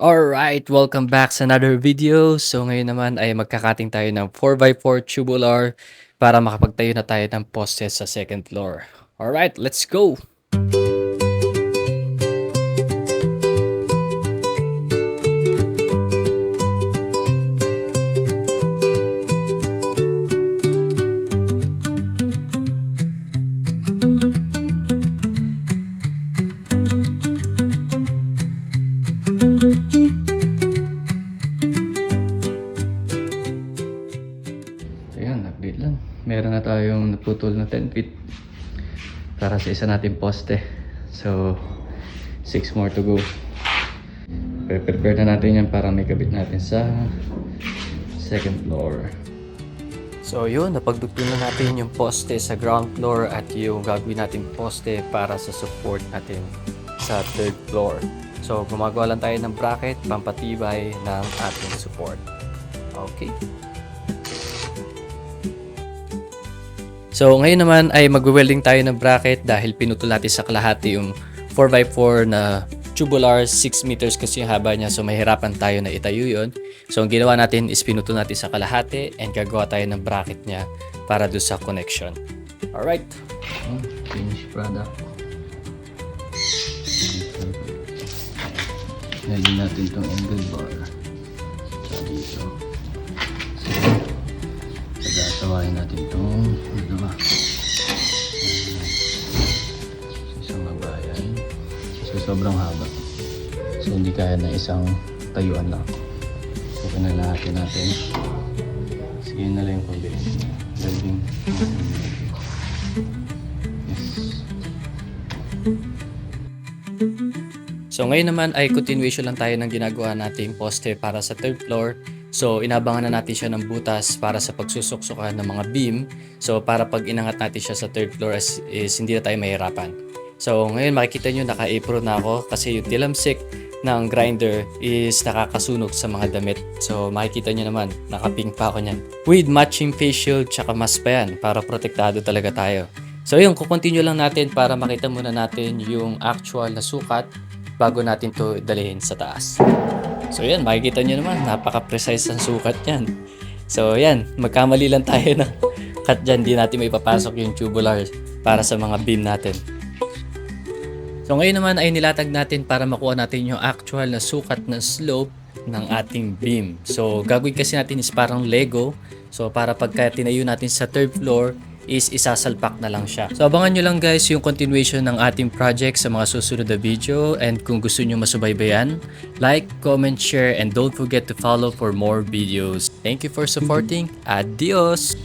Alright, welcome back sa another video. So ngayon naman ay magkakating tayo ng 4x4 tubular para makapagtayo na tayo ng poste sa second floor. Alright, let's go! Ayan, update lang. Meron na tayong naputol na 10 feet para sa isa nating poste. So, 6 more to go. Prepare na natin yan para may kabit natin sa second floor. So yun, napagdugtong na natin yung poste sa ground floor at yung gagawin natin poste para sa support natin sa third floor. So gumagawa lang tayo ng bracket pampatibay ng ating support. Okay. So ngayon naman ay magwe-welding tayo ng bracket dahil pinutol natin sa kalahati yung 4x4 na tubular, 6 meters kasi yung haba niya, so mahirapan tayo na itayo yun. So ang ginawa natin is pinutol natin sa kalahati and gagawa tayo ng bracket niya para do sa connection. Alright. Finished product. Lagyan natin itong angle bar sa dito. So, pag-aasawahin natin itong dalawa. Isang mabayan. So sobrang haba. So hindi kaya na isang tayuan lang. So pinalahatin natin. Sige na lang yung pag-welding. Yes. So ngayon naman ay continuation lang tayo ng ginagawa nating poste para sa third floor. So inabangan na natin siya ng butas para sa pagsusuksukan ng mga beam. So para pag inangat natin siya sa third floor is hindi na tayo mahirapan. So ngayon makikita nyo naka-apron na ako kasi yung tilamsik ng grinder is nakakasunog sa mga damit. So makikita nyo naman naka-pink pa ako nyan. With matching face shield tsaka mask pa yan para protektado talaga tayo. So yun, kukontinue lang natin para makita muna natin yung actual na sukat bago natin to dalhin sa taas. So yan, makikita nyo naman napaka-precise ang sukat yan. So yan, magkamali lang tayo ng cut dyan, di natin may papasok yung tubular para sa mga beam natin. So ngayon naman ay nilatag natin para makuha natin yung actual na sukat ng slope ng ating beam. So gagawin kasi natin is parang Lego. So para pagka tinayo natin sa third floor is isasalpak na lang siya. So abangan nyo lang guys yung continuation ng ating project sa mga susunod na video, and kung gusto nyo masubaybayan, like, comment, share, and don't forget to follow for more videos. Thank you for supporting. Adios!